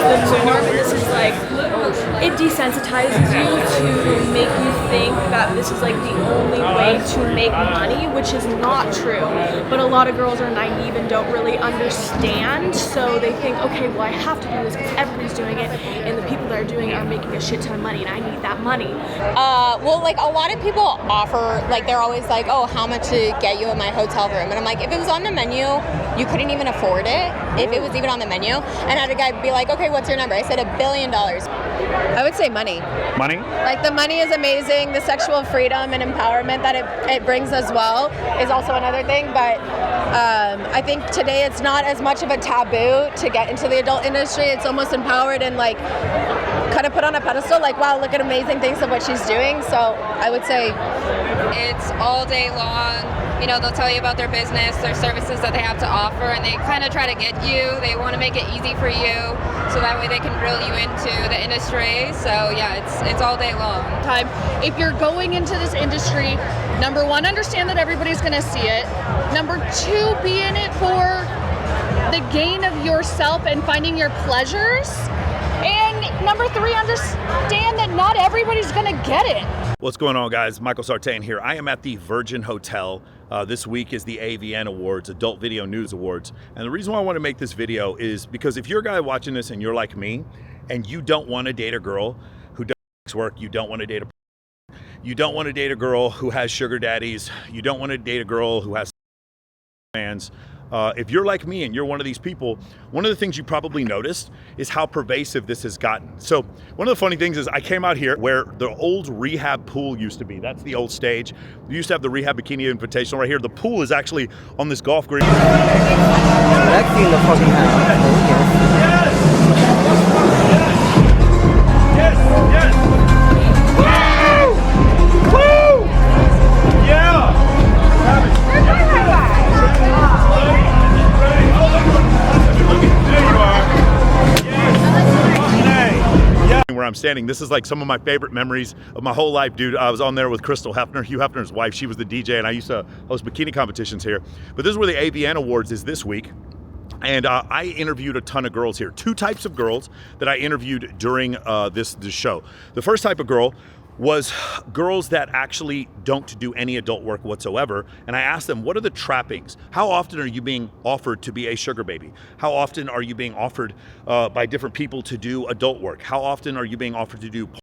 the norm, and this is like, it desensitizes you to make you think that this is like the only way to make money, which is not true. But a lot of girls are naive and don't really understand, so they think, okay, well I have to do this because everybody's doing it, and the people that are doing it are making a shit ton of money, and I need that money. Well, like a lot of people offer, like they're always like, oh, how much to get you in my hotel room? And I'm like, if it was on the menu, you couldn't even afford it, if it was even on the menu. And I had a guy be like, okay, what's your number? I said $1 billion. I would say money. Money? Like the money is amazing. The sexual freedom and empowerment that it brings as well is also another thing. But I think today it's not as much of a taboo to get into the adult industry. It's almost empowered and like kind of put on a pedestal. Like, wow, look at amazing things of what she's doing. So I would say it's all day long. You know, they'll tell you about their business, their services that they have to offer, and they kind of try to get you. They want to make it easy for you, so that way they can reel you into the industry. So yeah, it's all day long. If you're going into this industry, number one, understand that everybody's going to see it. Number two, be in it for the gain of yourself and finding your pleasures. And number three, understand that not everybody's going to get it. What's going on, guys? Michael Sartain here. I am at the Virgin Hotel. This week is the AVN Awards, Adult Video News Awards. And the reason why I want to make this video is because if you're a guy watching this and you're like me, and you don't want to date a girl who does work, you don't want to date a girl who has sugar daddies, you don't want to date a girl who has fans. If you're like me and you're one of these people, one of the things you probably noticed is how pervasive this has gotten. So one of the funny things is I came out here where the old rehab pool used to be. That's the old stage. We used to have the Rehab Bikini Invitational right here. The pool is actually on this golf green. That's in the fucking house. Yes! Woo! Woo! Yeah! Where I'm standing, this is like some of my favorite memories of my whole life, dude. I was on there with Crystal Hefner, Hugh Hefner's wife. She was the DJ, and I used to host bikini competitions here. But this is where the AVN Awards is this week. And I interviewed a ton of girls here. Two types of girls that I interviewed during this show. The first type of girl was girls that actually don't do any adult work whatsoever. And I asked them, what are the trappings? How often are you being offered to be a sugar baby? How often are you being offered by different people to do adult work? How often are you being offered to do porn,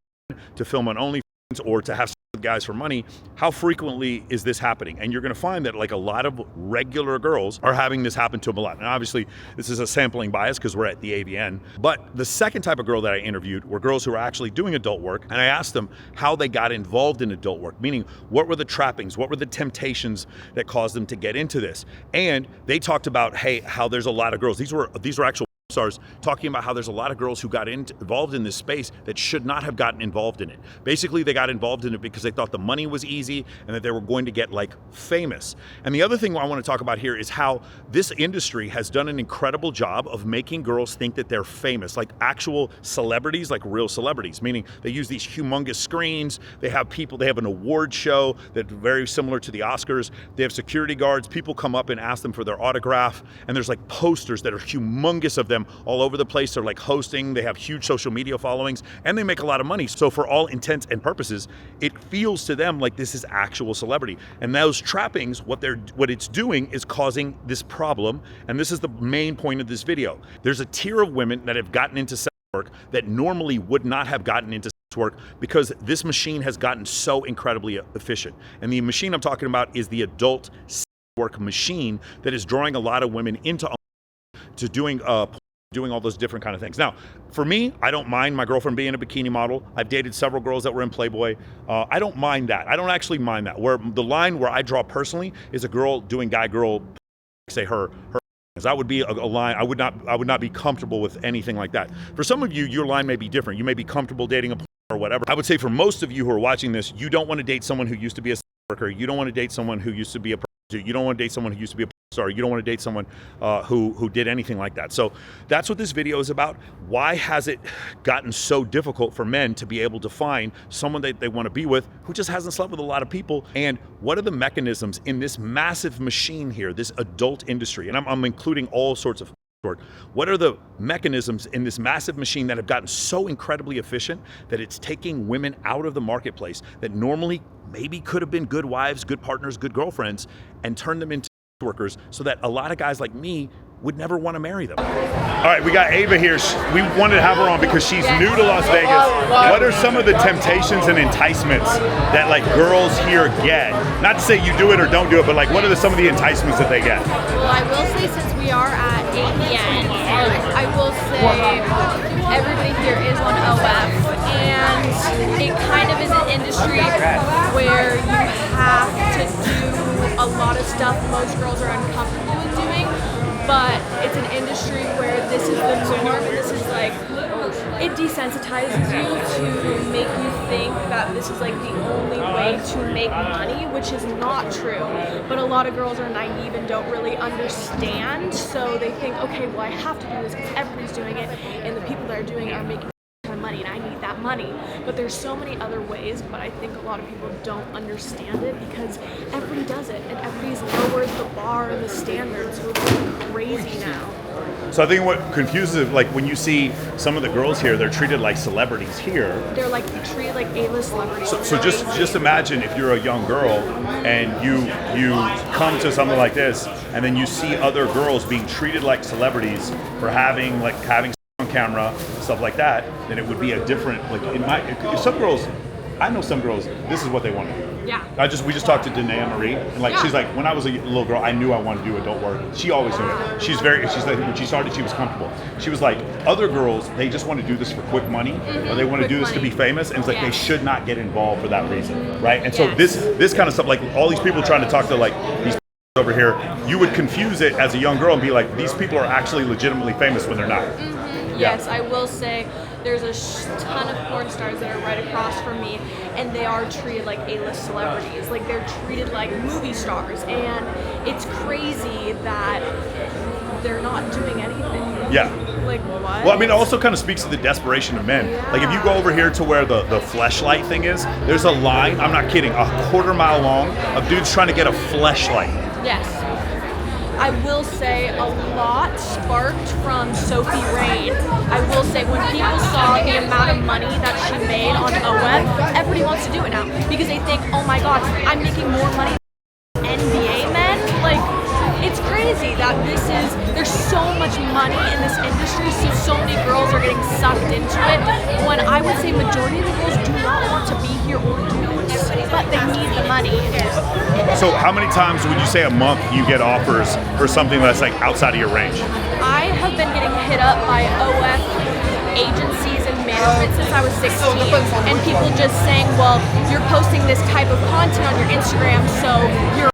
to film on OnlyFans, or to have sex with guys for money? How frequently is this happening? And you're gonna find that like a lot of regular girls are having this happen to them a lot. And obviously this is a sampling bias because we're at the AVN. But the second type of girl that I interviewed were girls who are actually doing adult work. And I asked them how they got involved in adult work, meaning what were the trappings, what were the temptations that caused them to get into this? And they talked about, hey, how there's a lot of girls. These were actual stars talking about how there's a lot of girls who got involved in this space that should not have gotten involved in it. Basically, they got involved in it because they thought the money was easy and that they were going to get like famous. And the other thing I want to talk about here is how this industry has done an incredible job of making girls think that they're famous, like actual celebrities, like real celebrities, meaning they use these humongous screens. They have people, they have an award show that's very similar to the Oscars. They have security guards. People come up and ask them for their autograph. And there's like posters that are humongous of them all over the place. They're like hosting, they have huge social media followings, and they make a lot of money. So for all intents and purposes, it feels to them like this is actual celebrity. And those trappings, what it's doing is causing this problem. And this is the main point of this video. There's a tier of women that have gotten into sex work that normally would not have gotten into sex work because this machine has gotten so incredibly efficient. And the machine I'm talking about is the adult sex work machine that is drawing a lot of women into doing all those different kind of things. Now, for me, I don't mind my girlfriend being a bikini model. I've dated several girls that were in Playboy. I don't mind that. I don't actually mind that. Where the line where I draw personally is a girl doing guy-girl, say her. That would be a line I would not be comfortable with anything like that. For some of you, your line may be different. You may be comfortable dating a or whatever. I would say for most of you who are watching this, you don't want to date someone who used to be a worker. You don't want to date someone who used to be a prostitute. You don't want to date someone who used to be a sorry, you don't want to date someone who did anything like that. So that's what this video is about. Why has it gotten so difficult for men to be able to find someone that they want to be with who just hasn't slept with a lot of people? And what are the mechanisms in this massive machine here, this adult industry? And I'm including all sorts of What are the mechanisms in this massive machine that have gotten so incredibly efficient that it's taking women out of the marketplace that normally maybe could have been good wives, good partners, good girlfriends, and turned them into workers so that a lot of guys like me would never want to marry them? All right, we got Ava here. We wanted to have her on because she's new to Las Vegas. What are some of the temptations and enticements that like girls here get? Not to say you do it or don't do it, but like what are some of the enticements that they get? Well, I will say since we are at APN, I will say everybody here is on OF, and it kind of is an industry where you have to do a lot of stuff most girls are uncomfortable with doing. But it's an industry where this is the norm, and this is like, it desensitizes you to make you think that this is like the only way to make money, which is not true. But a lot of girls are naive and don't really understand, so they think, okay, well I have to do this because everybody's doing it, and the people that are doing it are making money, and I need that money. But there's so many other ways, but I think a lot of people don't understand it because everybody does it, and everybody's lowered the bar and the standards, so it's crazy now. So I think what confuses it, like when you see some of the girls here, they're treated like celebrities here. They're like treated like A-list celebrities. So just imagine if you're a young girl and you come to something like this, and then you see other girls being treated like celebrities for having on camera, stuff like that, then it would be a different, like if some girls, I know some girls, this is what they want to do. Yeah. We just talked to Danae Marie, and like she's like, when I was a little girl, I knew I wanted to do adult work. She always knew it. She's like, when she started, she was comfortable. She was like, other girls, they just want to do this for quick money, or they want to do this to be famous, and it's like they should not get involved for that reason, right? And so this kind of stuff, like all these people trying to talk to like these over here, you would confuse it as a young girl and be like, these people are actually legitimately famous when they're not. Yes, I will say there's a ton of porn stars that are right across from me, and they are treated like A-list celebrities. Like they're treated like movie stars, and it's crazy that they're not doing anything. Yeah. Like what? Well, I mean, it also kind of speaks to the desperation of men. Yeah. Like if you go over here to where the fleshlight thing is, there's a line, I'm not kidding, a quarter-mile long of dudes trying to get a fleshlight. Yes. I will say a lot sparked from Sophie Rain. I will say when people saw the amount of money that she made on OF, everybody wants to do it now because they think, oh my god, I'm making more money than NBA men. Like, it's crazy that there's so much money in this industry, so many girls are getting sucked into it, when I would say majority of the girls do not want to be here or do this, but they need the money. So how many times would you say a month you get offers for something that's like outside of your range? I have been getting hit up by OF agencies and management since I was 16, and people just saying, well, you're posting this type of content on your Instagram, so you're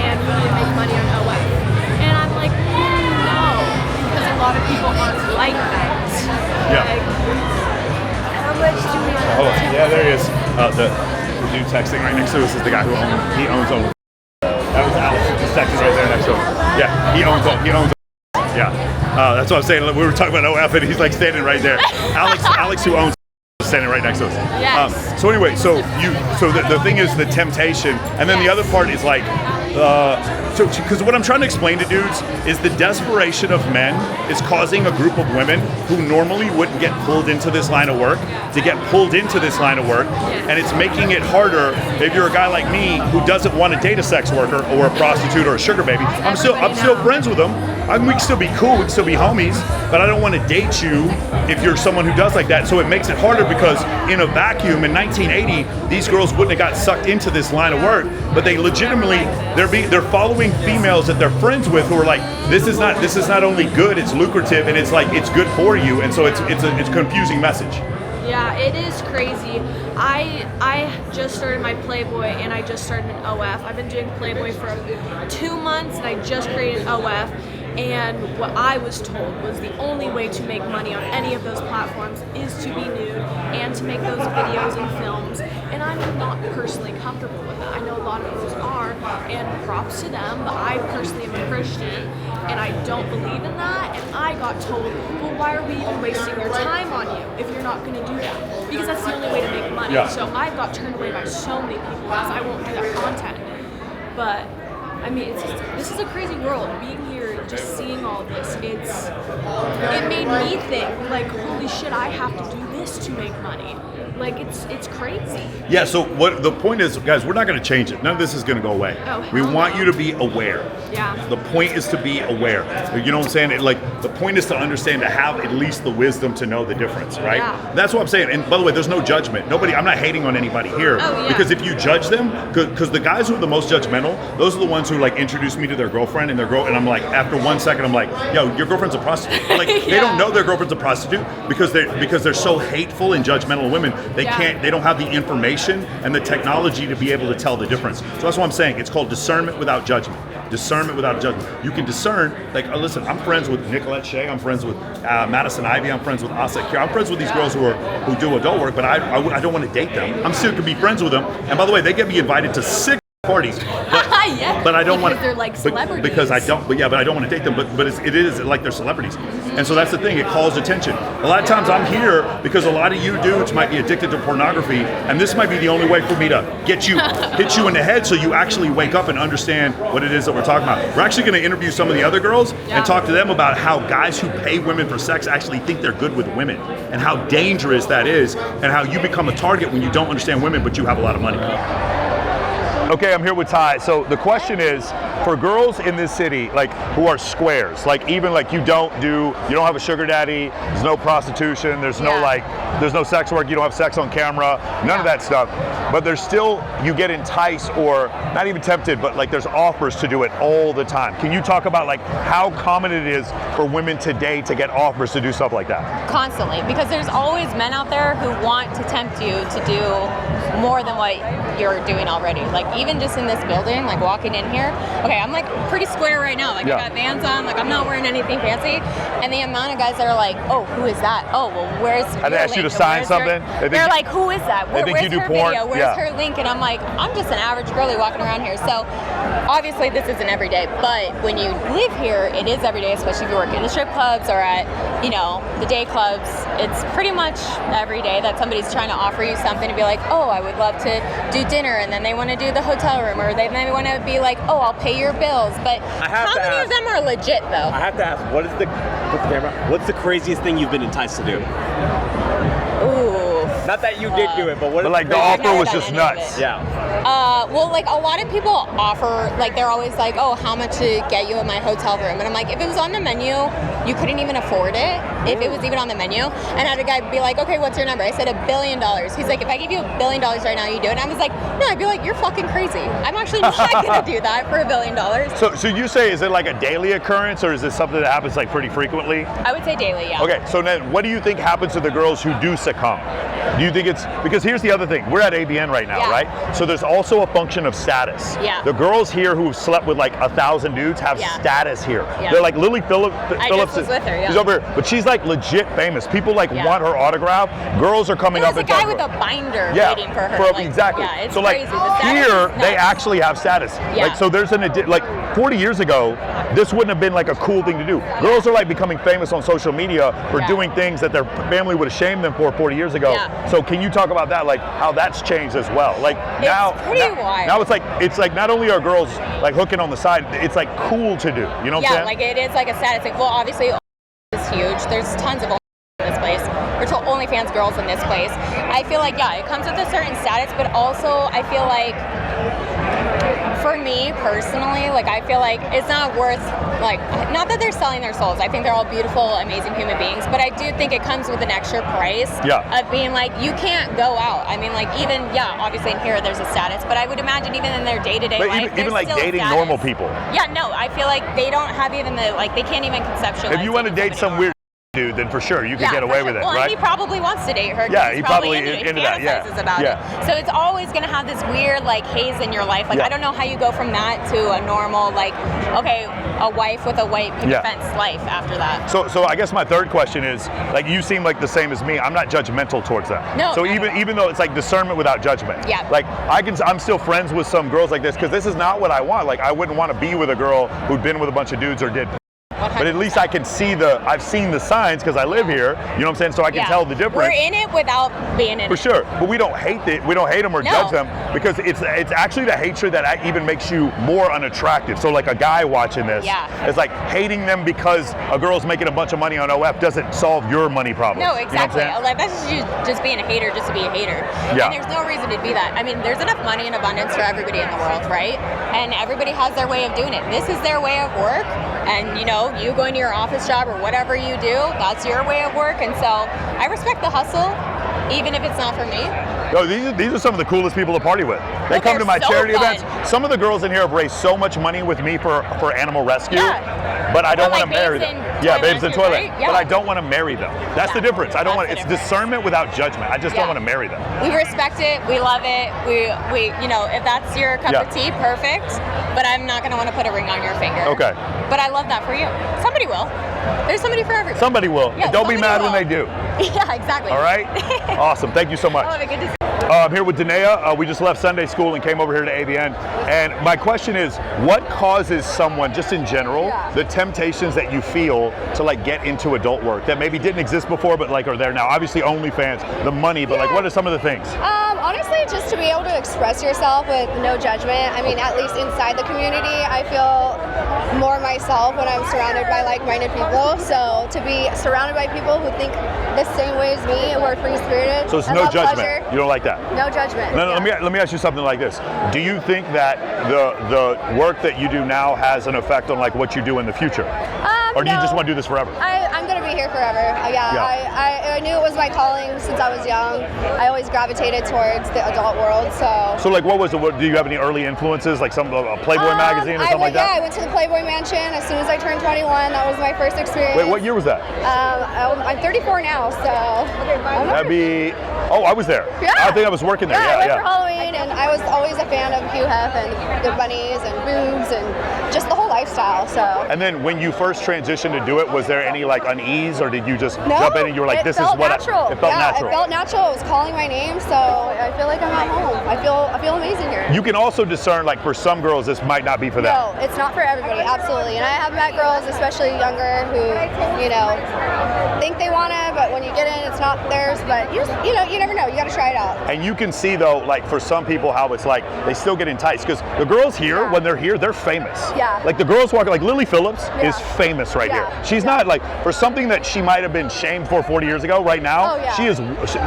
and we need to make money on OF. And I'm like, no, because a lot of people aren't like that. Yeah. Like, how much do we have? Oh, yeah, there he is. The dude texting right next to us is the guy who owns OF. That was Alex, just texting right there next to him. Yeah, he owns OF. Yeah, that's what I'm saying. We were talking about OF, and he's like standing right there. Alex, who owns, is standing right next to us. Yes. So anyway, so the thing is the temptation, and then the other part is like, because what I'm trying to explain to dudes is the desperation of men is causing a group of women who normally wouldn't get pulled into this line of work to get pulled into this line of work, and it's making it harder if you're a guy like me who doesn't want to date a sex worker or a prostitute or a sugar baby. I'm still friends with them. We can still be cool, we can still be homies, but I don't want to date you if you're someone who does like that. So it makes it harder because in a vacuum in 1980, these girls wouldn't have got sucked into this line of work, but they legitimately they're following females that they're friends with who are like, this is not only good, it's lucrative, and it's like it's good for you, and so it's a confusing message. Yeah, it is crazy. I just started my Playboy, and I just started an OF. I've been doing Playboy for 2 months, and I just created an OF. And what I was told was the only way to make money on any of those platforms is to be nude and to make those videos and films. And I'm not personally comfortable with that. I know a lot of those are, and props to them, but I personally am a Christian, and I don't believe in that. And I got told, well, why are we even wasting your time on you if you're not going to do that? Because that's the only way to make money. Yeah. So I got turned away by so many people because I won't do that content. But I mean, this is a crazy world. Being here, just seeing all of this, it made me think, like, holy shit, I have to do this to make money. Like, it's crazy. Yeah, so what the point is, guys, we're not going to change it. None of this is going to go away. Oh, we hell want no. you to be aware. Yeah. The point is to be aware. You know what I'm saying? The point is to understand, to have at least the wisdom to know the difference, right? Yeah. That's what I'm saying. And by the way, there's no judgment. I'm not hating on anybody here. Oh, yeah. Because if you judge them, because the guys who are the most judgmental, those are the ones who like introduce me to their girlfriend and and I'm like, after 1 second, I'm like, yo, your girlfriend's a prostitute. Like, Yeah. they don't know their girlfriend's a prostitute because they're so hateful and judgmental of women. They don't have the information and the technology to be able to tell the difference. So that's what I'm saying. It's called discernment without judgment. Discernment without judgment. You can discern, like, listen, I'm friends with Nicolette Shea, I'm friends with Madison Ivy, I'm friends with Asa Kier, I'm friends with these girls who do adult work, but I don't want to date them. I'm still to be friends with them. And by the way, they get me invited to sick parties, but I don't want to. They're like celebrities. Because I don't. But I don't want to date them. But it is like they're celebrities, and so that's the thing. It calls attention. A lot of times I'm here because a lot of you dudes might be addicted to pornography, and this might be the only way for me to hit you in the head, so you actually wake up and understand what it is that we're talking about. We're actually going to interview some of the other girls and talk to them about how guys who pay women for sex actually think they're good with women, and how dangerous that is, and how you become a target when you don't understand women, but you have a lot of money. Okay, I'm here with Ty. So the question is, for girls in this city, like, who are squares, like, even like you don't have a sugar daddy, there's no prostitution, there's no sex work, you don't have sex on camera, none of that stuff, but there's still, you get enticed, or not even tempted, but like there's offers to do it all the time. Can you talk about like how common it is for women today to get offers to do stuff like that? Constantly, because there's always men out there who want to tempt you to do more than what you're doing already. Like, even just in this building, like walking in here, okay, I'm like pretty square right now. Like, I got Vans on, like I'm not wearing anything fancy. And the amount of guys that are like, oh, who is that? Oh, well, where's And they ask you to sign something? They're like, who is that? They think Where's you do her porn? video? Where's her link? And I'm like, I'm just an average girlie walking around here. So obviously this isn't every day, but when you live here, it is every day, especially if you work in the strip clubs or at, the day clubs. It's pretty much every day that somebody's trying to offer you something, to be like, oh, I would love to do dinner, and then they want to do the hotel room, or they want to be like, oh, I'll pay your bills. But how many of them are legit, though? I have to ask, what's the craziest thing you've been enticed to do? Ooh. Not that you did do it, but But like the offer was just nuts. Yeah. Well, like, a lot of people offer, like, they're always like, oh, how much to get you in my hotel room? And I'm like, if it was on the menu, you couldn't even afford it, if it was even on the menu. And I had a guy be like, okay, what's your number? I said $1 billion. He's like, if I give you $1 billion right now, you do it? And I was like, no, I'd be like, you're fucking crazy. I'm actually not gonna do that for $1 billion. So you say, is it like a daily occurrence, or is this something that happens like pretty frequently? I would say daily, yeah. Okay, so then what do you think happens to the girls who do succumb? Do you think it's, because here's the other thing, we're at ABN right now, right? So there's also a function of status. Yeah. The girls here who have slept with like 1,000 dudes have status here. They're like Lily Phillips. I just was with her, She's over here, but she's like legit famous. People like want her autograph. Girls are coming up and There's a talking. guy with a binder waiting for her. Exactly. Yeah, it's so like crazy. The status here, is they nuts. actually have status. Yeah. Like, so there's like 40 years ago, this wouldn't have been like a cool thing to do. Girls are like becoming famous on social media for doing things that their family would have shamed them for 40 years ago. Yeah. So can you talk about that, like how that's changed as well? Like It's pretty wild. Now it's like not only are girls like hooking on the side, it's like cool to do. You know what I'm saying? Like, it is like a status thing. Well, obviously, it's huge. There's tons of OnlyFans in this place. There's OnlyFans girls in this place. I feel like, it comes with a certain status, but also I feel like, for me personally, like, I feel like it's not worth, like, not that they're selling their souls. I think they're all beautiful, amazing human beings, but I do think it comes with an extra price of being like, you can't go out. I mean, like, even, obviously in here there's a status, but I would imagine even in their day-to-day life, even like dating normal people. Yeah, no, I feel like they don't have even they can't even conceptualize. If you want to date some weird dude, then for sure you can get away with it, well, right? and he probably wants to date her. Yeah, he probably into that. Yeah, about it. So it's always going to have this weird haze in your life. Like, I don't know how you go from that to a normal a wife with a white picket fence life after that. So I guess my third question is, like, you seem like the same as me. I'm not judgmental towards that. No. So even though it's like discernment without judgment. Yeah. Like, I'm still friends with some girls like this because this is not what I want. Like, I wouldn't want to be with a girl who'd been with a bunch of dudes or did. 100%. But at least I can see I've seen the signs because I live here. You know what I'm saying? So I can tell the difference. We're in it without being in For it. sure, but we don't hate it. We don't hate them or judge them because it's actually the hatred that even makes you more unattractive. So like a guy watching this, it's like hating them because a girl's making a bunch of money on OF doesn't solve your money problem. No, exactly. You know like that's just being a hater, just to be a hater. Yeah. And there's no reason to be that. I mean, there's enough money in abundance for everybody in the world, right? And everybody has their way of doing it. This is their way of work, and you know, you going to your office job or whatever you do, that's your way of work. And so I respect the hustle, even if it's not for me. Yo, these are some of the coolest people to party with. They come to my charity events. Some of the girls in here have raised so much money with me for animal rescue, but I don't want to marry them. Yeah, babes in toilet. Right? Yeah. But I don't want to marry them. That's the difference. I don't want. It's discernment without judgment. I just don't want to marry them. We respect it. We love it. We you know, if that's your cup of tea, perfect. But I'm not going to want to put a ring on your finger. Okay. But I love that for you. Somebody will. There's somebody for everyone. Somebody will. Yeah, don't be mad when they do. Yeah, exactly. All right. Awesome. Thank you so much. Oh, good to see you. I'm here with Danae. We just left Sunday school and came over here to AVN. And my question is, what causes someone, just in general, the temptations that you feel to like get into adult work that maybe didn't exist before, but like are there now? Obviously, OnlyFans, the money, but like, what are some of the things? Honestly, just to be able to express yourself with no judgment. I mean, at least inside the community, I feel more myself when I'm surrounded by like-minded people. So to be surrounded by people who think the same way as me, who are free-spirited. So it's no judgment. Pleasure. You don't like that? No judgment. No, let me ask you something like this. Do you think that the work that you do now has an effect on like what you do in the future? Or do you just want to do this forever? I'm going to be here forever. I knew it was my calling since I was young. I always gravitated towards the adult world. So like what was it? Do you have any early influences, like a Playboy magazine or something like that? Yeah, I went to the Playboy Mansion as soon as I turned 21. That was my first experience. Wait, what year was that? I'm 34 now, so. That'd be, I was there. Yeah. I think I was working there. Yeah, I went for Halloween, and I was always a fan of Hugh Hef and the bunnies and boobs and just the whole lifestyle. So. And then when you first transitioned to do it, was there any like unease, or did you just jump in and you were like, this is what natural. It felt natural. It felt natural. It was calling my name, so I feel like I'm at home. I feel amazing here. You can also discern, like for some girls, this might not be for them. No, it's not for everybody, absolutely. And I have met girls, especially younger, who, you know, think they want it, but when you get in, it's not theirs. But you never know. You got to try it out. And you can see though, like for some people, how it's like they still get enticed because the girls here, when they're here, they're famous. Yeah. Like the girls walking, like Lily Phillips is famous right here. She's not like for something that she might have been shamed for 40 years ago. Right now,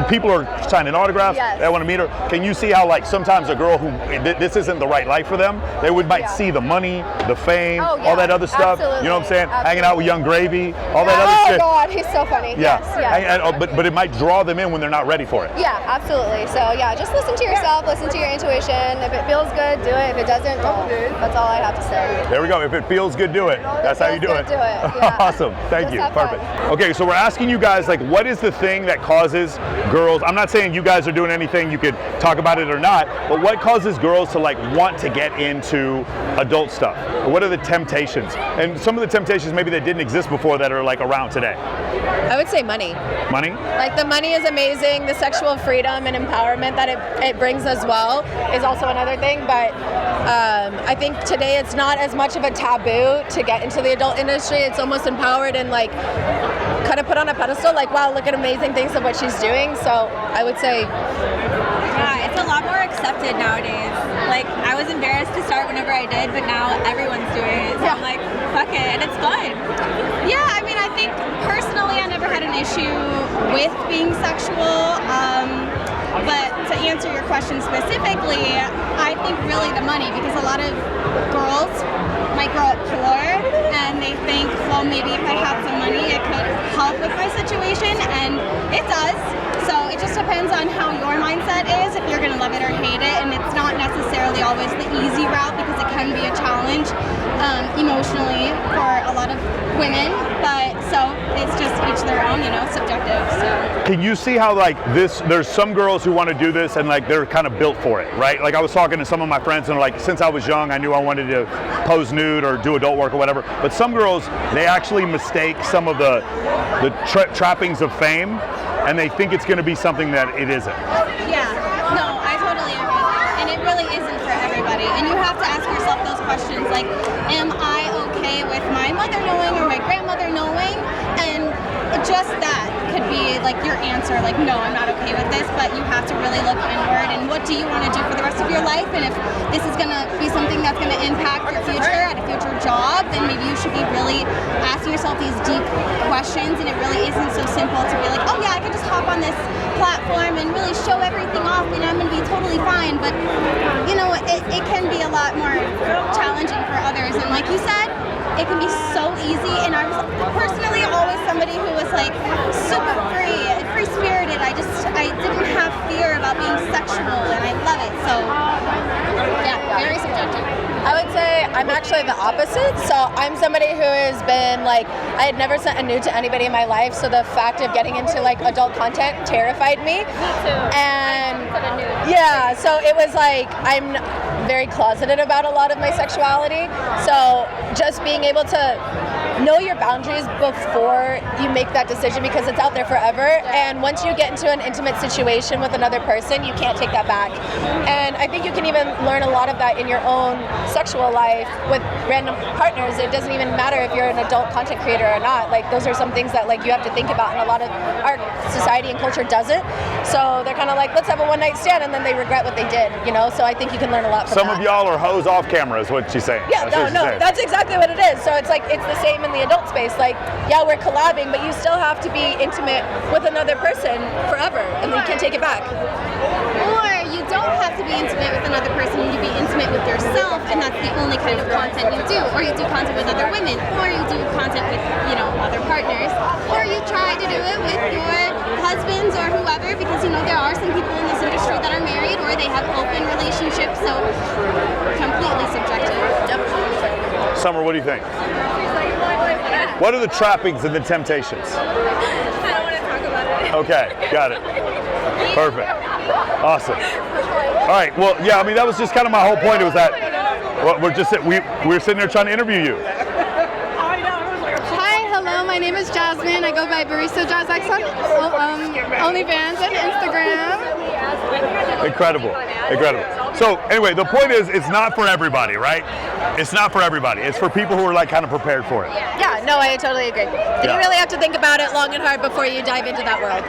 people are signing autographs. Yes. They want to meet her. Can you see how like sometimes a girl who this isn't the right life for them, they might see the money, the fame, all that other stuff. Absolutely. You know what I'm saying? Hanging out with Young Gravy, all that other shit. Oh God, he's so funny. Yeah. Yes. But it might draw them in when they're not ready for it. Yeah, absolutely. So yeah, just listen to yourself, listen to your intuition. If it feels good, do it. If it doesn't, don't. That's all I have to say. There we go. If it feels good, do it. That's how you do it. Do it. Yeah. Awesome. Thank you. Perfect. Okay, so we're asking you guys, like, what is the thing that causes girls? I'm not saying you guys are doing anything, you could talk about it or not, but what causes girls to like want to get into adult stuff? Or what are the temptations? And some of the temptations maybe that didn't exist before that are like around today. I would say money. Money? Like the money is amazing. The sexual freedom and empowerment that it brings as well is also another thing. But I think today it's not as much of a taboo to get into the adult industry. It's almost empowered and like kind of put on a pedestal. Like, wow, look at amazing things of what she's doing. So I would say. Yeah, it's a lot more accepted nowadays. Like, I was embarrassed to start whenever I did, but now everyone's doing it. So I'm like, fuck it, and it's fun. Yeah, I mean, I think personally I never had an issue with being sexual. But to answer your question specifically, I think really the money, because a lot of girls might grow up poor and they think, well, maybe if I had some money, it could help with my situation, and it does. So it just depends on how your mindset is, if you're going to love it or hate it, and it's not necessarily always the easy route because it can be a challenge emotionally for a lot of women, but so it's just each their own, subjective. So can you see how like this, there's some girls who want to do this and like they're kind of built for it, right? Like I was talking to some of my friends and like since I was young I knew I wanted to pose nude or do adult work or whatever, but some girls, they actually mistake some of the trappings of fame and they think it's going to be something that it isn't. Yeah, no, I totally agree. And it really isn't for everybody. And you have to ask yourself those questions like, am I okay with my mother knowing or my grandmother knowing? And just that could be like your answer, like, no, I'm not okay with this, but you have to really look inward and what do you want to do for the rest of your life? And if this is going to be something that's going to impact your future at a future job, then maybe you should be really asking yourself these deep questions, and it really isn't so simple to be like, oh yeah, I can just hop on this platform and really show everything off and I'm going to be totally fine. But you know, it can be a lot more challenging for others, and like you said, it can be so easy. And I was personally always somebody who was like super free-spirited. I didn't have fear about being sexual, and I love it. So yeah, very subjective. I would say I'm actually the opposite. So I'm somebody who has been like, I had never sent a nude to anybody in my life. So the fact of getting into like adult content terrified me. Me too. And yeah, so it was like, I'm very closeted about a lot of my sexuality. So just being able to know your boundaries before you make that decision, because it's out there forever. And once you get into an intimate situation with another person, you can't take that back. And I think you can even learn a lot of that in your own sexual life with random partners. It doesn't even matter if you're an adult content creator or not. Like, those are some things that like you have to think about, and a lot of our society and culture doesn't. So they're kind of like, let's have a one-night stand, and then they regret what they did, you know? So I think you can learn a lot from Some that. of y'all are hoes off camera is what she's saying. Yeah, that's exactly what it is. So it's like, it's the same in the adult space. Like, yeah, we're collabing, but you still have to be intimate with another person forever, and you can't take it back. Or you don't have to be intimate with another person, you be intimate with yourself, and that's the only kind of content you do. Or you do content with other women, or you do content with, you know, other partners, or you try to do it with your husbands or whoever, because, you know, there are some people in this industry that are married or they have open relationships, so completely subjective. Summer, what do you think? What are the trappings and the temptations? I don't want to talk about it. Okay, got it. Perfect. Awesome. All right. Well, yeah. I mean, that was just kind of my whole point. It was that we're sitting there trying to interview you. Hi, hello. My name is Jasmine. I go by Barista Jazz X on OnlyFans and Instagram. Incredible. So anyway, the point is, it's not for everybody, right? It's not for everybody. It's for people who are like kind of prepared for it. Yeah, no, I totally agree. And you really have to think about it long and hard before you dive into that world.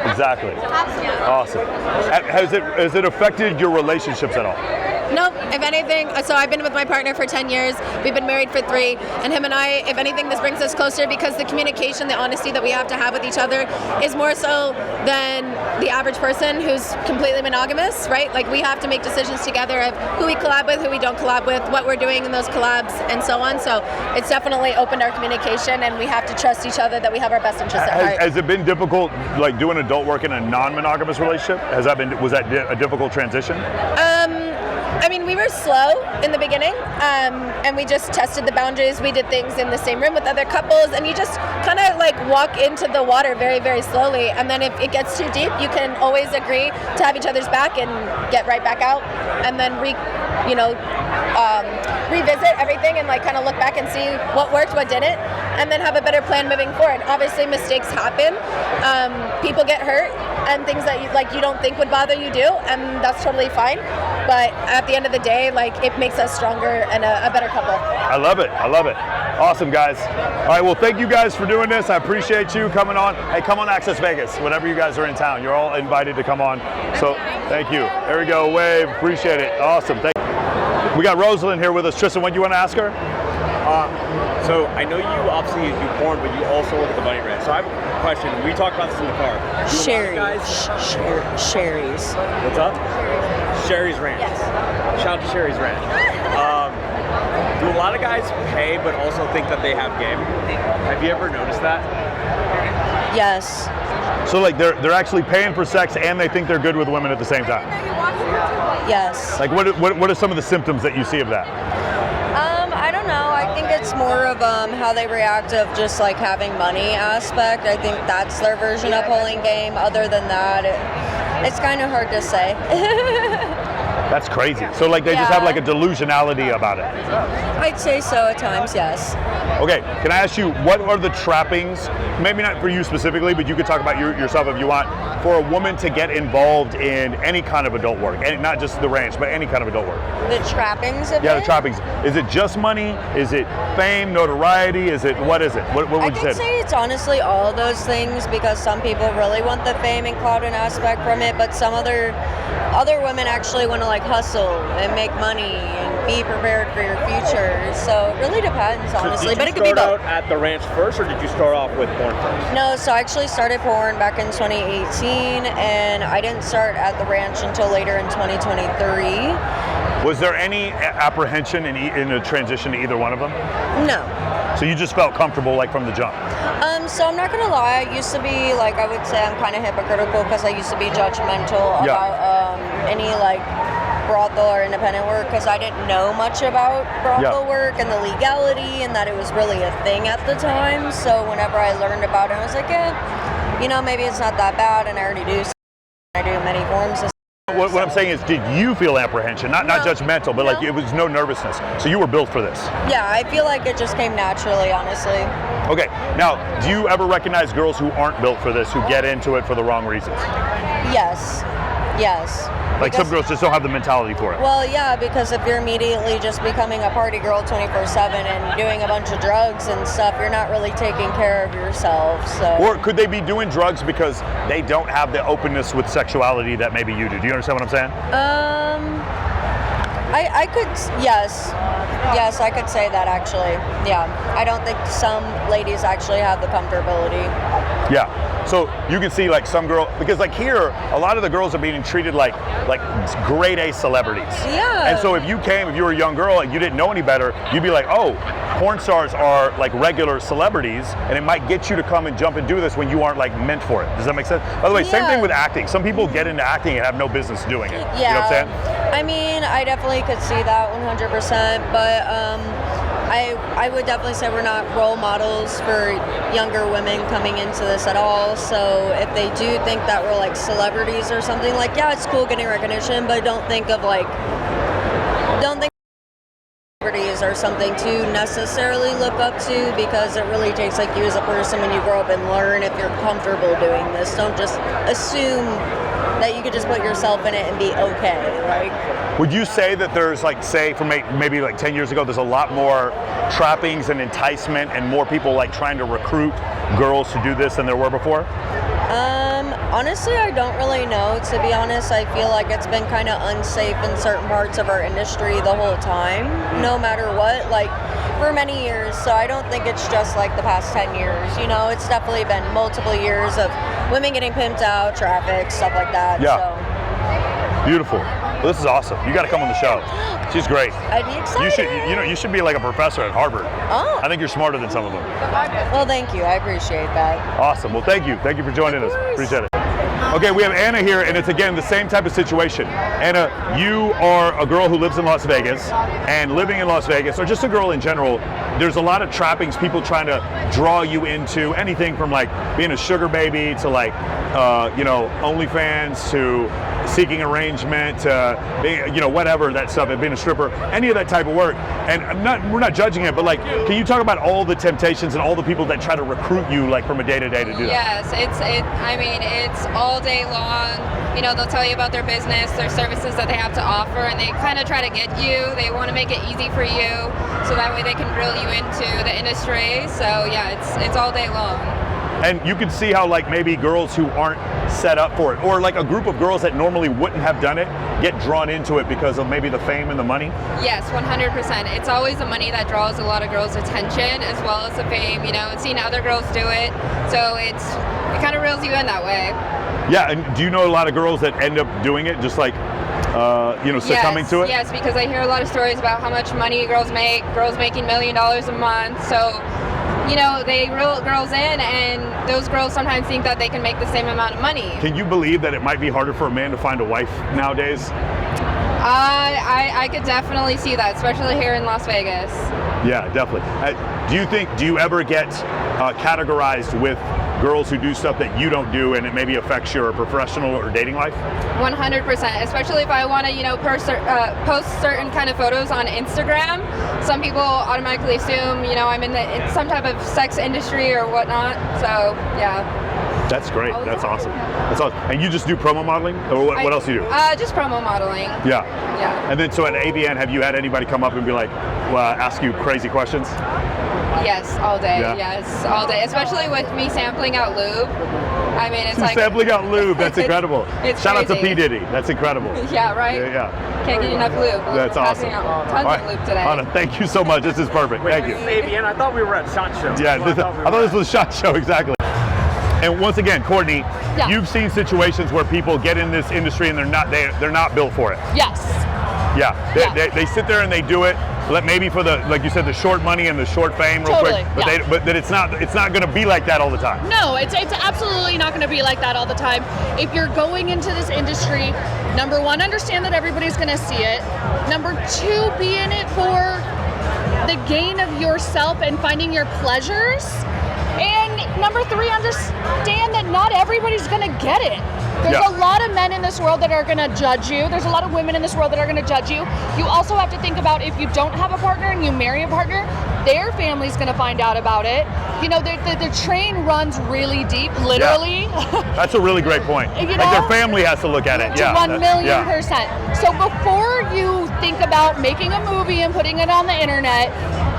Exactly. Absolutely. Awesome. Has it affected your relationships at all? Nope, if anything, so I've been with my partner for 10 years, we've been married for 3, and him and I, if anything, this brings us closer because the communication, the honesty that we have to have with each other is more so than the average person who's completely monogamous, right? Like, we have to make decisions together of who we collab with, who we don't collab with, what we're doing in those collabs, and so on. So it's definitely opened our communication, and we have to trust each other that we have our best interests at heart. Has it been difficult, like doing adult work in a non-monogamous relationship? Was that a difficult transition? I mean, we were slow in the beginning, and we just tested the boundaries. We did things in the same room with other couples, and you just kind of like walk into the water very, very slowly. And then if it gets too deep, you can always agree to have each other's back and get right back out, and then revisit everything and like kind of look back and see what worked, what didn't, and then have a better plan moving forward. Obviously, mistakes happen. People get hurt, and things that you don't think would bother you do, and that's totally fine. But at the end of the day, like, it makes us stronger and a better couple. I love it. Awesome, guys. All right, well, thank you guys for doing this. I appreciate you coming on. Hey, come on Access Vegas whenever you guys are in town. You're all invited to come on. So thank you. There we go. Wave. Appreciate it. Awesome. Thank you. We got Rosalind here with us. Tristan, what do you want to ask her? So I know you obviously do porn, but you also look at the bunny ranch. So I have a question. We talked about this in the car. Sherry's. What's up? Sherry's Ranch. Yes. Shout out to Sherry's Ranch. Do a lot of guys pay but also think that they have game? Have you ever noticed that? Yes. So like they're actually paying for sex and they think they're good with women at the same time? Yes. Like what are some of the symptoms that you see of that? I don't know. I think it's more of how they react of just like having money aspect. I think that's their version of pulling game. Other than that, it's kind of hard to say. That's crazy. So like they just have like a delusionality about it. I'd say so at times, yes. Okay, can I ask you, what are the trappings, maybe not for you specifically, but you could talk about yourself if you want, for a woman to get involved in any kind of adult work, and not just the ranch, but any kind of adult work? The trappings of it? Yeah, the trappings. Is it just money? Is it fame, notoriety? What is it? What would you say? I'd say it's honestly all of those things, because some people really want the fame and clout and aspect from it, but some other women actually want to like hustle and make money and be prepared for your future. So it really depends, honestly. But it could be both. Did you start out at the ranch first, or did you start off with porn first? No, so I actually started porn back in 2018, and I didn't start at the ranch until later in 2023. Was there any apprehension in a transition to either one of them? No. So you just felt comfortable like from the jump? So I'm not gonna lie, I used to be like, I would say I'm kind of hypocritical, because I used to be judgmental about any like brothel or independent work, because I didn't know much about brothel work and the legality, and that it was really a thing at the time. So whenever I learned about it, I was like, maybe it's not that bad, and I already do. I do many forms of. What I'm saying is, did you feel apprehension? Not judgmental, but like it was no nervousness. So you were built for this. Yeah, I feel like it just came naturally, honestly. Okay, now, do you ever recognize girls who aren't built for this, who get into it for the wrong reasons? Yes. Like some girls just don't have the mentality for it. Well, yeah, because if you're immediately just becoming a party girl 24/7 and doing a bunch of drugs and stuff, you're not really taking care of yourself. So. Or could they be doing drugs because they don't have the openness with sexuality that maybe you do? Do you understand what I'm saying? I could, yes, I could say that actually. Yeah, I don't think some ladies actually have the comfortability. Yeah. So you can see like some girl, because like here, a lot of the girls are being treated like grade A celebrities. Yeah. And so if you were a young girl and you didn't know any better, you'd be like, oh, porn stars are like regular celebrities, and it might get you to come and jump and do this when you aren't like meant for it. Does that make sense? By the way, same thing with acting. Some people get into acting and have no business doing it. Yeah. You know what I'm saying? I mean, I definitely could see that 100%, but I would definitely say we're not role models for younger women coming into this at all. So if they do think that we're like celebrities or something, like, yeah, it's cool getting recognition, but don't think celebrities are something to necessarily look up to, because it really takes like you as a person when you grow up and learn if you're comfortable doing this. Don't just assume that you could just put yourself in it and be okay. Like, would you say that there's like, say from maybe like 10 years ago, there's a lot more trappings and enticement and more people like trying to recruit girls to do this than there were before? Honestly, I don't really know. To be honest, I feel like it's been kind of unsafe in certain parts of our industry the whole time, no matter what, like for many years. So I don't think it's just like the past 10 years. It's definitely been multiple years of women getting pimped out, trafficked, stuff like that. Yeah. So. Beautiful. Well, this is awesome. You got to come on the show. She's great. I'd be excited. You should be like a professor at Harvard. Oh. I think you're smarter than some of them. Well, thank you. I appreciate that. Awesome. Well, thank you. Thank you for joining us. Appreciate it. Okay, we have Anna here, and it's again the same type of situation. Anna, you are a girl who lives in Las Vegas, and living in Las Vegas, or just a girl in general, there's a lot of trappings, people trying to draw you into anything from like being a sugar baby to like, OnlyFans to seeking arrangement, being, whatever that stuff, and being a stripper, any of that type of work. And we're not judging it, but like, can you talk about all the temptations and all the people that try to recruit you like from a day to day to do that? Yes, it's all day long. They'll tell you about their business, their services that they have to offer, and they kind of try to get you. They want to make it easy for you, so that way they can reel you into the industry. So yeah, it's all day long. And you can see how like maybe girls who aren't set up for it, or like a group of girls that normally wouldn't have done it, get drawn into it because of maybe the fame and the money? Yes, 100%. It's always the money that draws a lot of girls' attention, as well as the fame, and seeing other girls do it. So it kind of reels you in that way. Yeah, and do you know a lot of girls that end up doing it, just like, succumbing to it? Yes, because I hear a lot of stories about how much money girls make, girls making $1 million a month. So, they reel girls in, and those girls sometimes think that they can make the same amount of money. Can you believe that it might be harder for a man to find a wife nowadays? I could definitely see that, especially here in Las Vegas. Yeah, definitely. Do you ever get categorized with girls who do stuff that you don't do and it maybe affects your professional or dating life? 100%, especially if I want to, post certain kind of photos on Instagram. Some people automatically assume, I'm in some type of sex industry or whatnot. So, yeah. That's great. That's awesome. That's awesome. And you just do promo modeling, or what else do you do? Just promo modeling. Yeah. Yeah. And then, so at AVN, have you had anybody come up and be like, ask you crazy questions? Yes, all day. Yeah. Yes, all day. Especially with me sampling out lube. I mean, it's like sampling out lube. That's incredible. It's Shout out to crazy. P. Diddy. That's incredible. Yeah, right? Yeah. Can't get enough lube. That's awesome. Tons of lube today. Anna, thank you so much. This is perfect. Thank you. This is AVN. I thought we were at SHOT Show. Yeah, I thought this was a SHOT Show, exactly. And once again, Courtney, you've seen situations where people get in this industry and they're not built for it. Yes. Yeah, they sit there and they do it. Maybe for the, like you said, the short money and the short fame, real quick. But it's not going to be like that all the time. No, it's absolutely not going to be like that all the time. If you're going into this industry, number one, understand that everybody's going to see it. Number two, be in it for the gain of yourself and finding your pleasures. And number three, understand that not everybody's going to get it. There's a lot of men in this world that are going to judge you. There's a lot of women in this world that are going to judge you. You also have to think about if you don't have a partner and you marry a partner, their family's going to find out about it. The train runs really deep, literally. Yeah. That's a really great point. Like their family has to look at it. To 1,000,000%. So before you think about making a movie and putting it on the internet,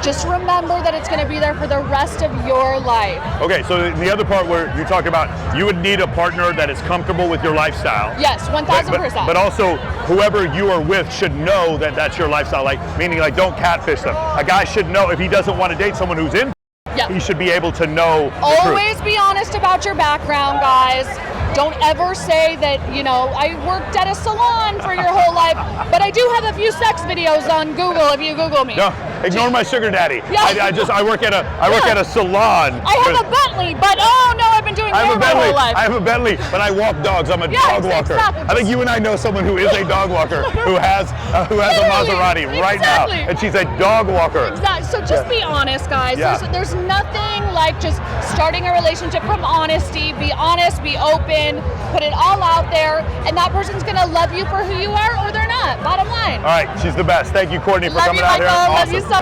just remember that it's going to be there for the rest of your life. Okay, so the other part where you talk about you would need a partner that is comfortable with your lifestyle. Yes, 1,000%. But also, whoever you are with should know that that's your lifestyle. Meaning don't catfish them. A guy should know if he doesn't want to date someone who's in. Yep. He should be able to know. Always be honest about your background, guys. Don't ever say that, I worked at a salon for your whole life, but I do have a few sex videos on Google if you Google me. No, ignore my sugar daddy. Yeah. I work at a salon. I have a Bentley, but I've been doing hair my whole life. I have a Bentley, but I walk dogs. I'm a dog walker. Exactly. I think you and I know someone who is a dog walker who has a Maserati right now, and she's a dog walker. Exactly. So just be honest, guys. Yeah. There's nothing like just starting a relationship from honesty. Be honest, be open, put it all out there, and that person's gonna love you for who you are, or they're not. Bottom line. All right, she's the best. Thank you, Courtney, for coming out here. Love you, so.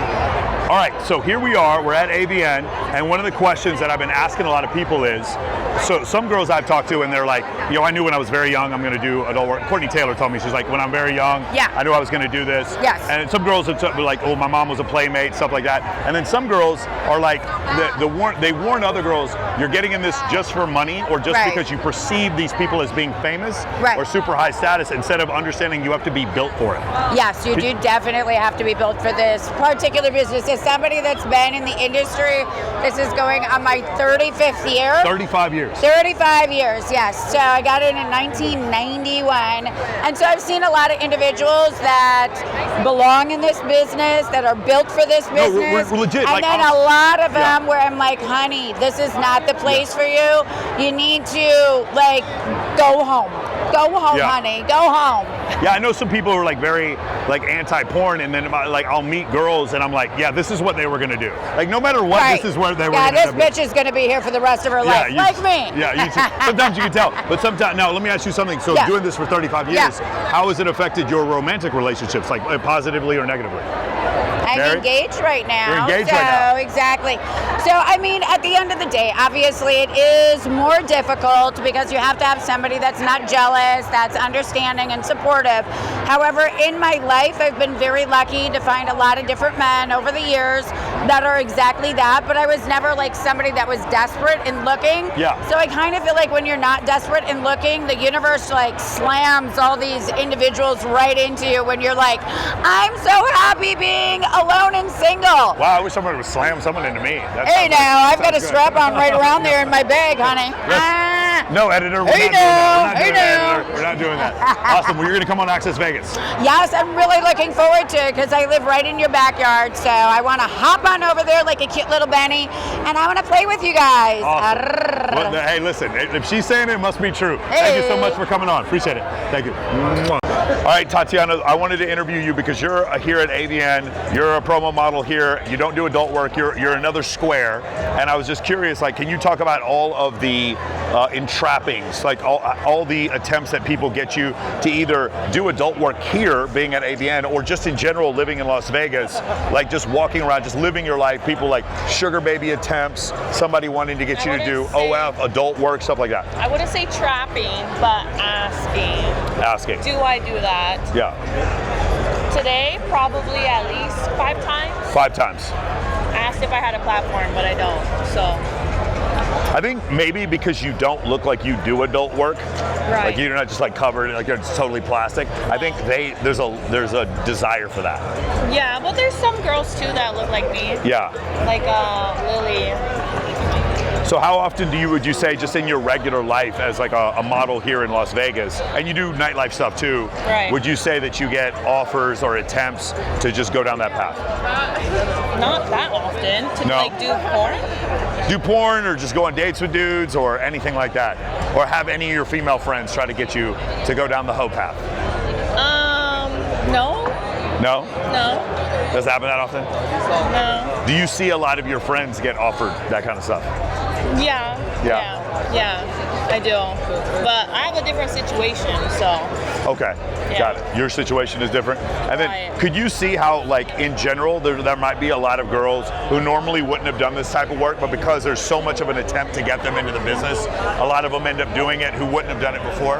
All right, so here we are. We're at AVN, and one of the questions that I've been asking a lot of people is, so some girls I've talked to, and they're like, I knew when I was very young I'm going to do adult work. Courtney Taylor told me, she's like, when I'm very young, I knew I was going to do this. Yes. And some girls are like, oh, my mom was a playmate, stuff like that. And then some girls are like, they warn other girls, you're getting in this just for money, or just because you perceive these people as being famous or super high status, instead of understanding you have to be built for it. Yes, you do definitely have to be built for this particular business. As somebody that's been in the industry, this is going on my 35th year. 35 years. 35 years, yes. So I got in 1991. And so I've seen a lot of individuals that belong in this business, that are built for this business. We're legit. And then a lot of them where I'm like, honey, this is not the place for you. You need to go home. Go home, honey. Go home. Yeah, I know some people who are very anti-porn, and then I'll meet girls and I'm like, yeah, this is what they were gonna do. No matter what, this is where they were. Yeah, this bitch is gonna be here for the rest of her life, me. Yeah, sometimes you can tell, but sometimes. Now, let me ask you something. So, doing this for 35 years, how has it affected your romantic relationships, positively or negatively? I'm engaged right now. You're engaged right now. Exactly. So, at the end of the day, obviously it is more difficult because you have to have somebody that's not jealous, that's understanding and supportive. However, in my life, I've been very lucky to find a lot of different men over the years that are exactly that, but I was never somebody that was desperate and looking. Yeah. So I kind of feel like when you're not desperate and looking, the universe slams all these individuals right into you when you're like, I'm so happy being alone and single. Wow, I wish someone would slam someone into me. Hey now, I've got a strap on right around there in my bag, honey. No, editor, we're not doing that. Awesome, well, you're gonna come on Access Vegas. Yes, I'm really looking forward to it because I live right in your backyard, so I want to hop on over there like a cute little Benny, and I want to play with you guys. Awesome. Well, hey, listen, if she's saying it, it must be true. Thank you so much for coming on. Appreciate it. Thank you. All right, Tatiana, I wanted to interview you because you're here at AVN. You're a promo model here. You don't do adult work. You're another square. And I was just curious, like, can you talk about all of the entrappings, like all the attempts that people get you to either do adult work here, being at AVN, or just in general living in Las Vegas, like just walking around, just living your life. People like sugar baby attempts, somebody wanting to get you to do OF, adult work, stuff like that. I wouldn't say trapping, but asking. Asking. Do I do that? Yeah. Today, probably at least 5 times. 5 times. Asked if I had a platform, but I don't. So. I think maybe because you don't look like you do adult work, right. Like you're not just like covered, like you're just totally plastic. I think there's a desire for that. Yeah, but there's some girls too that look like me. Yeah. Like Lily. So how often would you say, just in your regular life as like a model here in Las Vegas, and you do nightlife stuff too, right. Would you say that you get offers or attempts to just go down that path? Not that often. To like do porn? Do porn or just go on dates with dudes or anything like that? Or have any of your female friends try to get you to go down the hoe path? No. No? No. Does it happen that often? No. Do you see a lot of your friends get offered that kind of stuff? Yeah. Yeah, I do. But I have a different situation, so. Okay, got it. Your situation is different. And then could you see how, like, in general, there might be a lot of girls who normally wouldn't have done this type of work, but because there's so much of an attempt to get them into the business, a lot of them end up doing it who wouldn't have done it before?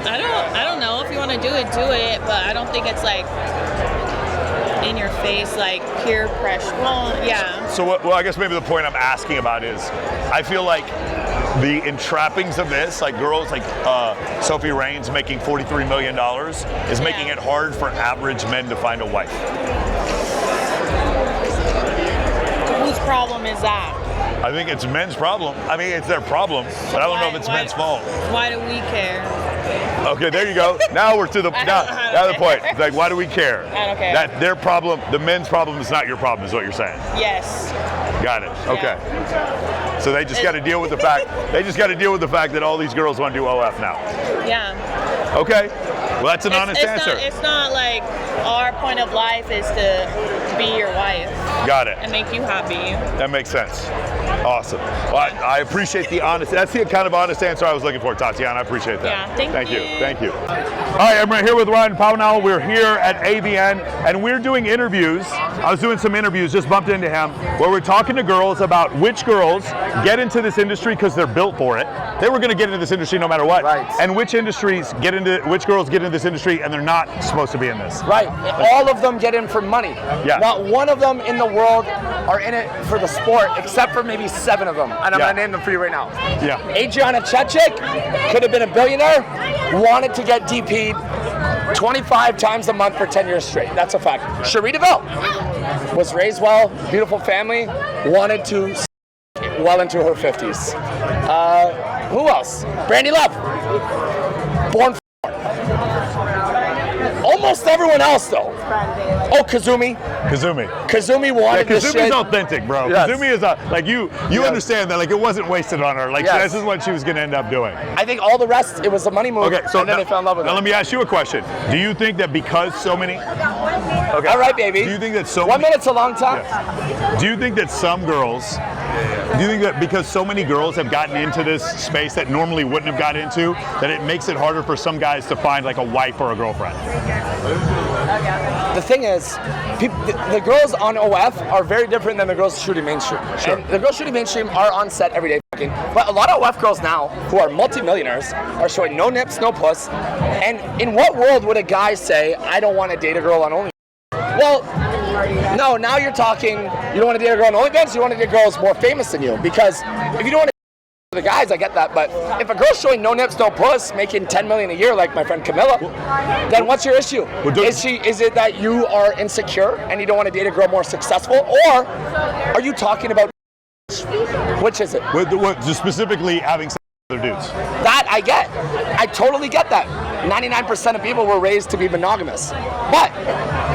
I don't know. If you want to do it, but I don't think it's like in your face, like peer pressure. Well, yeah. So, I guess maybe the point I'm asking about is, I feel like the entrappings of this, like girls like Sophie Raines making $43 million, is making it hard for average men to find a wife. Whose problem is that? I think it's men's problem. I mean, it's their problem, but I don't know if it's men's fault. Why do we care? Okay, there you go. Now we're to the now the point. It's like, why do we care? I don't care. That their problem, the men's problem, is not your problem, is what you're saying. Yes. Got it. Okay. So they just got to deal with the fact. They just got to deal with the fact that all these girls want to do OF now. Yeah. Okay. Well, that's an honest answer. It's not like our point of life is to be your wife. Got it. And make you happy. That makes sense. Awesome. Well, I appreciate the honest. That's the kind of honest answer I was looking for, Tatiana. I appreciate that. Yeah. Thank you. Thank you. All right, I'm right here with Ryan Pownell. We're here at AVN, and we're doing interviews. I was doing some interviews, just bumped into him, where we're talking to girls about which girls get into this industry because they're built for it. They were going to get into this industry no matter what. Right. And which girls get into this industry and they're not supposed to be in this. Right. All of them get in for money. Yeah. Not one of them in the world are in it for the sport, except for maybe 7 of them. And I'm going to name them for you right now. Yeah. Adriana Chechik could have been a billionaire, wanted to get DP'd 25 times a month for 10 years straight. That's a fact. Cherie DeVille was raised well, beautiful family, wanted to well into her 50s. Who else? Brandy Love. Born almost everyone else, though. Oh, Kazumi. Kazumi wanted this shit. Kazumi's authentic, bro. Yes. Kazumi is like you understand that, like, it wasn't wasted on her. Like, this is what she was going to end up doing. I think all the rest, it was a money move. Okay, so and then they fell in love with it. Now let me ask you a question. Do you think that because so many... Okay. All right, baby. Do you think that so 1 many... minute's a long time. Yeah. Do you think that some girls... Do you think that because so many girls have gotten into this space that normally wouldn't have got into, that it makes it harder for some guys to find like a wife or a girlfriend? The thing is, the girls on OF are very different than the girls shooting mainstream. Sure. And the girls shooting mainstream are on set every day. But a lot of OF girls now, who are multimillionaires, are showing no nips, no puss. And in what world would a guy say, I don't want to date a girl on OnlyFans? Well, no, now you're talking, you don't want to date a girl on OnlyFans, you want to date girls more famous than you. Because if you don't want to date the guys, I get that. But if a girl's showing no nips, no puss, making $10 million a year like my friend Camilla, then what's your issue? Is it that you are insecure and you don't want to date a girl more successful? Or are you talking about which is it? Just specifically having sex with other dudes. That I get. I totally get that. 99% of people were raised to be monogamous. But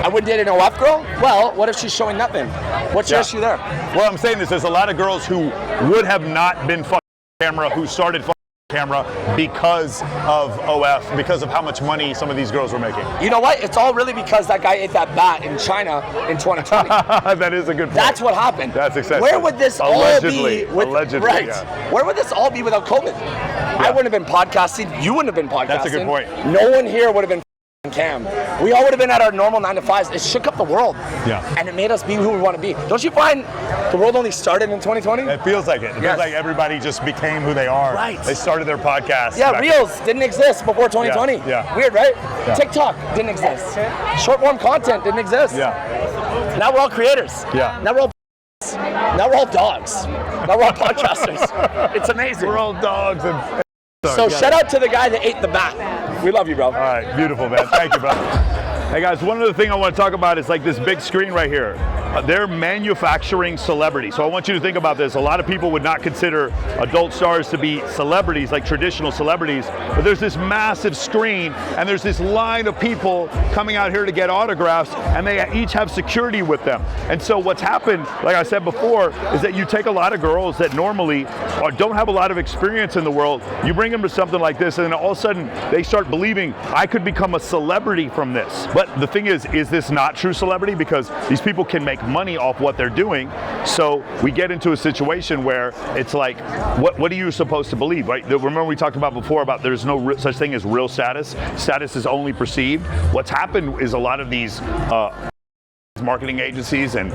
I wouldn't date an OF girl? Well, what if she's showing nothing? What's your issue there? Well, I'm saying this, there's a lot of girls who would have not been fucking camera who started fucking camera because of OF, because of how much money some of these girls were making? You know what? It's all really because that guy ate that bat in China in 2020. That is a good point. That's what happened. That's excessive. Where would this Allegedly. all be? Allegedly, right. yeah. Where would this all be without COVID? I wouldn't have been podcasting. You wouldn't have been podcasting. That's a good point. No one here would have been Cam. We all would have been at our normal 9 to 5s. It shook up the world. Yeah. And it made us be who we want to be. Don't you find the world only started in 2020? It feels like it. It feels like everybody just became who they are. Right. They started their podcast. Yeah, Reels didn't exist before 2020. Yeah. Weird, right? Yeah. TikTok didn't exist. Short form content didn't exist. Yeah. Now we're all creators. Yeah. Now we're all dogs. Now we're all podcasters. It's amazing. We're all dogs. And so shout out to the guy that ate the bat. We love you, bro. All right, beautiful, man. Thank you, bro. Hey guys, one other thing I want to talk about is like this big screen right here. They're manufacturing celebrities. So I want you to think about this. A lot of people would not consider adult stars to be celebrities, like traditional celebrities, but there's this massive screen and there's this line of people coming out here to get autographs, and they each have security with them. And so what's happened, like I said before, is that you take a lot of girls that normally don't have a lot of experience in the world, you bring them to something like this, and then all of a sudden they start believing, I could become a celebrity from this. But the thing is this not true celebrity? Because these people can make money off what they're doing. So we get into a situation where it's like, what are you supposed to believe, right? Remember we talked about before about there's no such thing as real status. Status is only perceived. What's happened is a lot of these marketing agencies and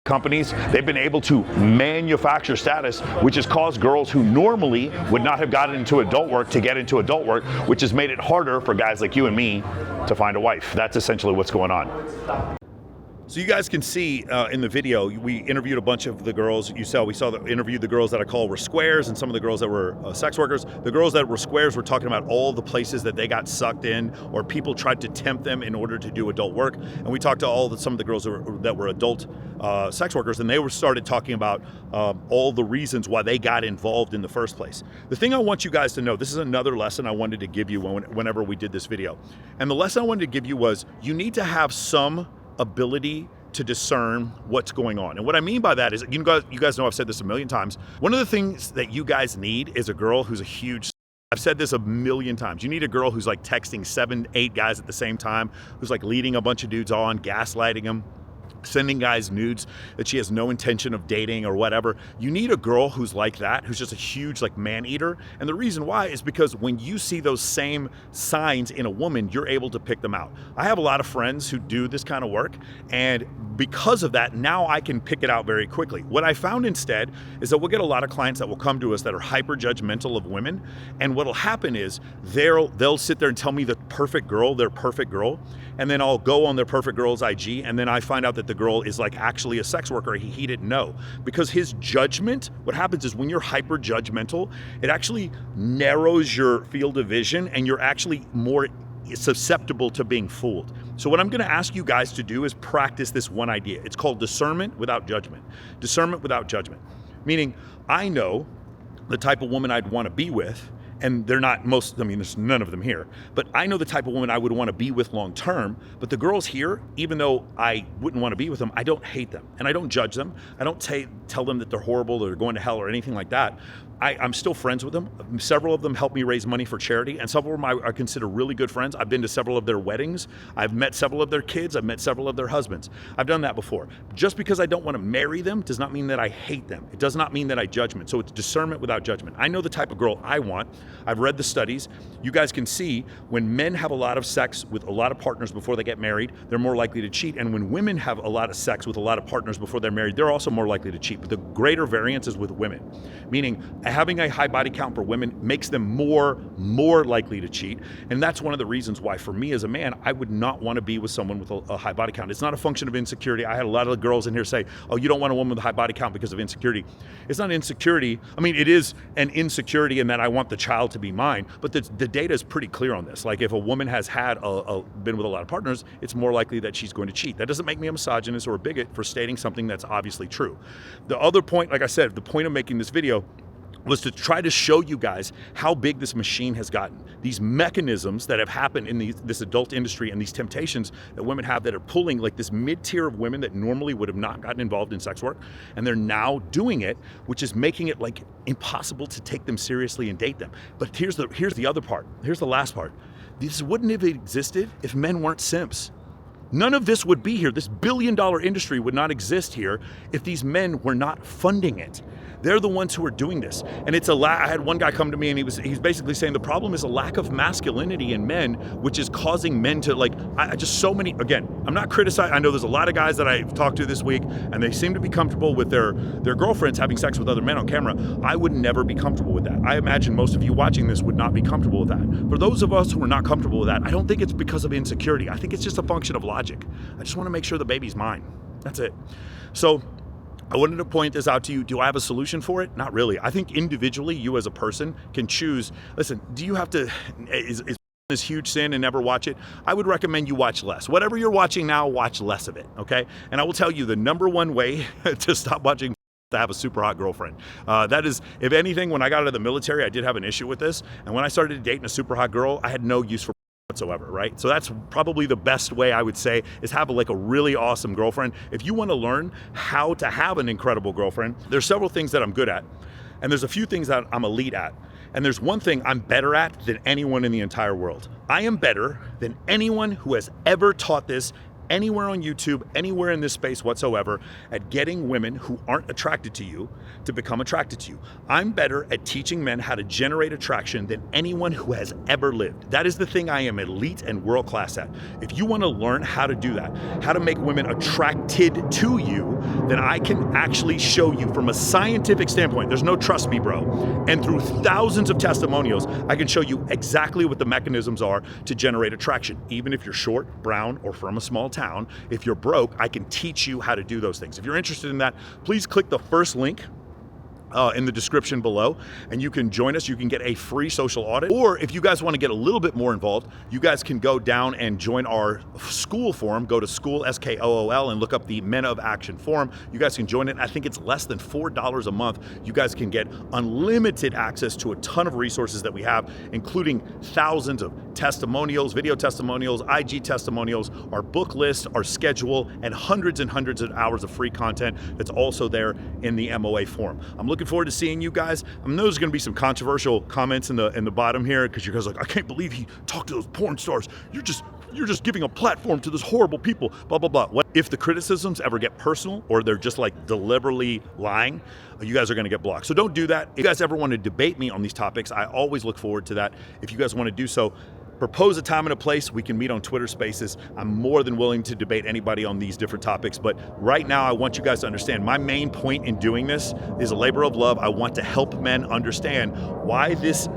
companies, they've been able to manufacture status, which has caused girls who normally would not have gotten into adult work to get into adult work, which has made it harder for guys like you and me to find a wife. That's essentially what's going on. So you guys can see in the video, we interviewed a bunch of the girls. We interviewed the girls that I call were squares and some of the girls that were sex workers. The girls that were squares were talking about all the places that they got sucked in or people tried to tempt them in order to do adult work. And we talked to some of the girls that were adult sex workers, and they started talking about all the reasons why they got involved in the first place. The thing I want you guys to know, this is another lesson I wanted to give you whenever we did this video. And the lesson I wanted to give you was you need to have some ability to discern what's going on. And what I mean by that is, you guys know I've said this a million times. One of the things that you guys need is a girl who's a huge, I've said this a million times. You need a girl who's like texting 7, 8 guys at the same time, who's like leading a bunch of dudes on, gaslighting them, sending guys nudes that she has no intention of dating or whatever. You need a girl who's like that, who's just a huge like man eater. And the reason why is because when you see those same signs in a woman, you're able to pick them out. I have a lot of friends who do this kind of work, and because of that, now I can pick it out very quickly. What I found instead is that we'll get a lot of clients that will come to us that are hyper judgmental of women, and what'll happen is they'll sit there and tell me their perfect girl, and then I'll go on their perfect girl's IG, and then I find out that the girl is like actually a sex worker. He didn't know, because his judgment, what happens is when you're hyper judgmental, it actually narrows your field of vision and you're actually more susceptible to being fooled. So what I'm going to ask you guys to do is practice this one idea. It's called discernment without judgment. Discernment without judgment. Meaning, I know the type of woman I'd want to be with, and they're not there's none of them here, but I know the type of woman I would want to be with long term. But the girls here, even though I wouldn't want to be with them, I don't hate them and I don't judge them. I don't tell them that they're horrible or they're going to hell or anything like that. I'm still friends with them. Several of them help me raise money for charity, and several of them I consider really good friends. I've been to several of their weddings. I've met several of their kids. I've met several of their husbands. I've done that before. Just because I don't want to marry them does not mean that I hate them. It does not mean that I judge them. So it's discernment without judgment. I know the type of girl I want. I've read the studies. You guys can see when men have a lot of sex with a lot of partners before they get married, they're more likely to cheat. And when women have a lot of sex with a lot of partners before they're married, they're also more likely to cheat. But the greater variance is with women, meaning having a high body count for women makes them more likely to cheat. And that's one of the reasons why, for me as a man, I would not want to be with someone with a high body count. It's not a function of insecurity. I had a lot of girls in here say, oh, you don't want a woman with a high body count because of insecurity. It's not insecurity. I mean, it is an insecurity in that I want the child to be mine, but the data is pretty clear on this. Like, if a woman has had been with a lot of partners, it's more likely that she's going to cheat. That doesn't make me a misogynist or a bigot for stating something that's obviously true. The other point, like I said, the point of making this video was to try to show you guys how big this machine has gotten. These mechanisms that have happened in this adult industry and these temptations that women have that are pulling like this mid-tier of women that normally would have not gotten involved in sex work, and they're now doing it, which is making it like impossible to take them seriously and date them. But here's the other part. Here's the last part. This wouldn't have existed if men weren't simps. None of this would be here. This billion-dollar industry would not exist here if these men were not funding it. They're the ones who are doing this. And it's I had one guy come to me and he's basically saying the problem is a lack of masculinity in men, which is causing men to again, I'm not criticizing. I know there's a lot of guys that I've talked to this week and they seem to be comfortable with their girlfriends having sex with other men on camera. I would never be comfortable with that. I imagine most of you watching this would not be comfortable with that. For those of us who are not comfortable with that, I don't think it's because of insecurity. I think it's just a function of logic. I just want to make sure the baby's mine. That's it. So I wanted to point this out to you. Do I have a solution for it? Not really. I think individually, you as a person can choose. Listen, do you have to, is this huge sin and never watch it? I would recommend you watch less. Whatever you're watching now, watch less of it, okay? And I will tell you the number one way to stop watching to have a super hot girlfriend. That is, if anything, when I got out of the military, I did have an issue with this. And when I started dating a super hot girl, I had no use for whatsoever, right? So that's probably the best way I would say is have a really awesome girlfriend. If you want to learn how to have an incredible girlfriend, there's several things that I'm good at, and there's a few things that I'm elite at, and there's one thing I'm better at than anyone in the entire world. I am better than anyone who has ever taught this anywhere on YouTube, anywhere in this space whatsoever, at getting women who aren't attracted to you to become attracted to you. I'm better at teaching men how to generate attraction than anyone who has ever lived. That is the thing I am elite and world-class at. If you want to learn how to do that, how to make women attracted to you, then I can actually show you from a scientific standpoint. There's no trust me, bro. And through thousands of testimonials, I can show you exactly what the mechanisms are to generate attraction. Even if you're short, brown, or from a small town, if you're broke, I can teach you how to do those things. If you're interested in that, please click the first link in the description below, and you can join us. You can get a free social audit, or if you guys want to get a little bit more involved, you guys can go down and join our school forum. Go to school, SKOOL, and look up the Men of Action forum. You guys can join it. I think it's less than $4 a month. You guys can get unlimited access to a ton of resources that we have, including thousands of testimonials, video testimonials, IG testimonials, our book list, our schedule, and hundreds of hours of free content that's also there in the MOA forum. I'm looking forward to seeing you guys. I know there's going to be some controversial comments in the bottom here, because you guys are like, I can't believe he talked to those porn stars. You're just giving a platform to those horrible people, blah, blah, blah. What if the criticisms ever get personal, or they're just like deliberately lying? You guys are going to get blocked. So don't do that. If you guys ever want to debate me on these topics, I always look forward to that. If you guys want to do so, propose a time and a place. We can meet on Twitter Spaces. I'm more than willing to debate anybody on these different topics. But right now, I want you guys to understand my main point in doing this is a labor of love. I want to help men understand why this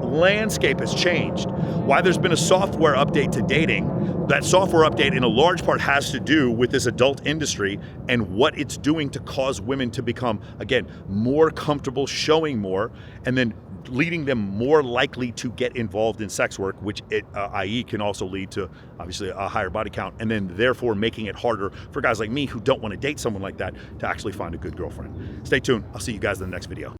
landscape has changed, why there's been a software update to dating. That software update in a large part has to do with this adult industry and what it's doing to cause women to become, again, more comfortable showing more, and then leading them more likely to get involved in sex work, which i.e. can also lead to obviously a higher body count, and then therefore making it harder for guys like me who don't want to date someone like that to actually find a good girlfriend. Stay tuned. I'll see you guys in the next video.